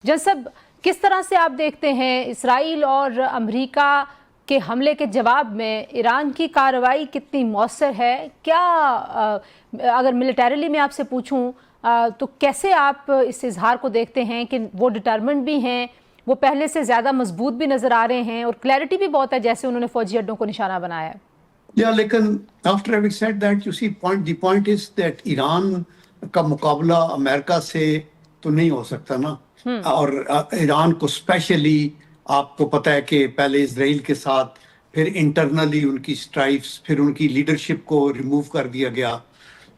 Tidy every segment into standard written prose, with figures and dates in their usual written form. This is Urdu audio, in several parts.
جسب کس طرح سے آپ دیکھتے ہیں اسرائیل اور امریکہ کے حملے کے جواب میں ایران کی کارروائی کتنی مؤثر ہے؟ کیا اگر ملیٹریلی میں آپ سے پوچھوں تو کیسے آپ اس اظہار کو دیکھتے ہیں کہ وہ ڈٹرمنٹ بھی ہیں، وہ پہلے سے زیادہ مضبوط بھی نظر آ رہے ہیں اور کلیئرٹی بھی بہت ہے جیسے انہوں نے فوجی اڈوں کو نشانہ بنایا ہے؟ لیکن after having said that, you see, the point is that Iran کا مقابلہ امریکہ سے تو نہیں ہو سکتا نا. اور ایران کو اسپیشلی آپ کو پتہ ہے کہ پہلے اسرائیل کے ساتھ پھر انٹرنلی ان کی اسٹرائفس، پھر ان کی لیڈرشپ کو ریموو کر دیا گیا.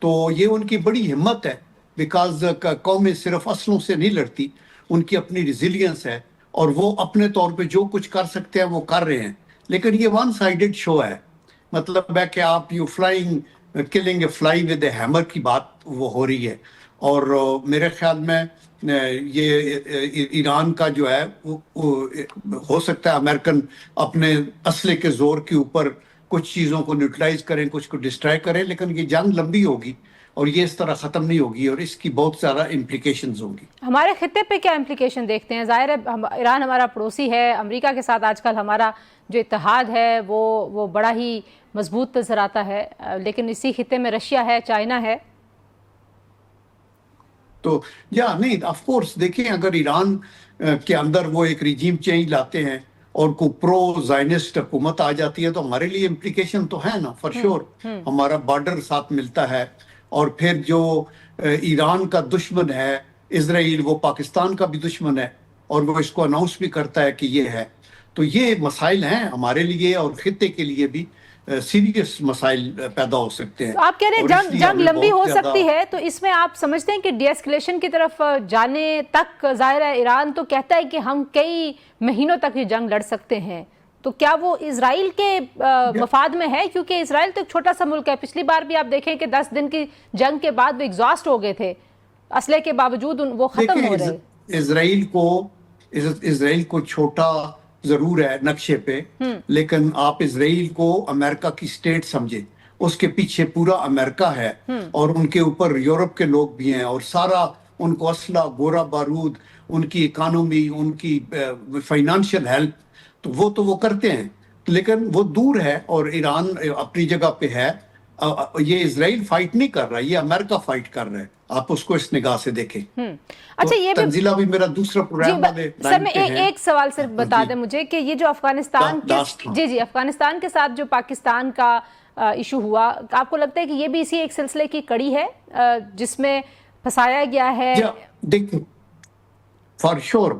تو یہ ان کی بڑی ہمت ہے، بیکاز قومیں صرف اسلحوں سے نہیں لڑتی، ان کی اپنی ریزیلینس ہے اور وہ اپنے طور پہ جو کچھ کر سکتے ہیں وہ کر رہے ہیں. لیکن یہ ون سائیڈڈ شو ہے، مطلب ہے کہ آپ you flying killing a fly with a hammer کی بات وہ ہو رہی ہے. اور میرے خیال میں یہ ایران کا جو ہے ہو سکتا ہے امریکن اپنے اسلحے کے زور کے اوپر کچھ چیزوں کو نیوٹرلائز کریں، کچھ کو ڈسٹرائے کریں، لیکن یہ جنگ لمبی ہوگی اور یہ اس طرح ختم نہیں ہوگی اور اس کی بہت زیادہ امپلیکیشنز ہوں گی. ہمارے خطے پہ کیا امپلیکیشن دیکھتے ہیں؟ ظاہر ہے ایران ہمارا پڑوسی ہے، امریکہ کے ساتھ آج کل ہمارا جو اتحاد ہے وہ بڑا ہی مضبوط نظر آتا ہے، لیکن اسی خطے میں رشیا ہے، چائنا ہے. تو نہیں آف کورس دیکھیں، اگر ایران کے اندر وہ ایک ریجیم چینج لاتے ہیں اور کو پرو زائنسٹ حکومت آ جاتی ہے تو ہمارے لیے امپلیکیشن تو ہے نا، فار شور. ہمارا بارڈر ساتھ ملتا ہے اور پھر جو ایران کا دشمن ہے اسرائیل، وہ پاکستان کا بھی دشمن ہے اور وہ اس کو اناؤنس بھی کرتا ہے کہ یہ ہے. تو یہ مسائل ہیں ہمارے لیے اور خطے کے لیے بھی سیریس مسائل پیدا ہو سکتے ہیں. آپ کہہ رہے ہیں جنگ لمبی ہو سکتی ہے، تو اس میں آپ سمجھتے ہیں کہ ڈی ایسکلیشن کی طرف جانے تک ظاہر ہے ایران تو کہتا ہے کہ ہم کئی مہینوں تک یہ جنگ لڑ سکتے ہیں، تو کیا وہ اسرائیل کے مفاد میں ہے؟ کیونکہ اسرائیل تو ایک چھوٹا سا ملک ہے، پچھلی بار بھی آپ دیکھیں کہ 10 دن کی جنگ کے بعد وہ ایگزاسٹ ہو گئے تھے، اسلحے کے باوجود وہ ختم ہو رہے. اسرائیل کو چھوٹا ضرور ہے نقشے پہ، لیکن آپ اسرائیل کو امریکہ کی سٹیٹ سمجھے، اس کے پیچھے پورا امریکہ ہے اور ان کے اوپر یورپ کے لوگ بھی ہیں اور سارا ان کو اسلحہ، گورا بارود، ان کی اکانومی، ان کی فائنانشل ہیلپ تو وہ کرتے ہیں. لیکن وہ دور ہے اور ایران اپنی جگہ پہ ہے. یہ اسرائیل فائٹ نہیں کر رہا، یہ امریکہ فائٹ کر رہا ہے. آپ اس کو اس نگاہ سے دیکھیں. اچھا، یہ تنزیلہ بھی میرا دوسرا پروگرام والے سر میں ایک سوال صرف بتا دیں مجھے کہ یہ جو افغانستان افغانستان کے ساتھ جو پاکستان کا ایشو ہوا، آپ کو لگتا ہے کہ یہ بھی اسی ایک سلسلے کی کڑی ہے جس میں پھنسایا گیا ہے؟ دیکھیں فار شور،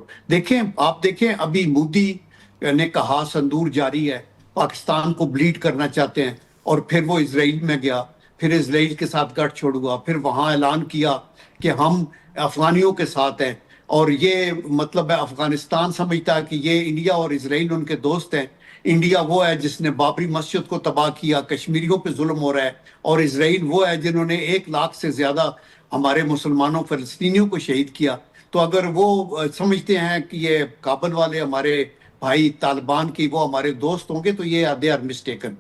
آپ دیکھیں ابھی مودی نے کہا صندور جاری ہے، پاکستان کو بلیڈ کرنا چاہتے ہیں، اور پھر وہ اسرائیل میں گیا، پھر اسرائیل کے ساتھ گٹھ چھوڑ ہوا، پھر وہاں اعلان کیا کہ ہم افغانیوں کے ساتھ ہیں. اور یہ مطلب ہے افغانستان سمجھتا ہے کہ یہ انڈیا اور اسرائیل ان کے دوست ہیں. انڈیا وہ ہے جس نے بابری مسجد کو تباہ کیا، کشمیریوں پہ ظلم ہو رہا ہے، اور اسرائیل وہ ہے جنہوں نے 1 لاکھ سے زیادہ ہمارے مسلمانوں فلسطینیوں کو شہید کیا. تو اگر وہ سمجھتے ہیں کہ یہ کابل والے ہمارے بھائی طالبان کی وہ ہمارے دوست ہوں گے تو یہ دے آر مسٹیکن.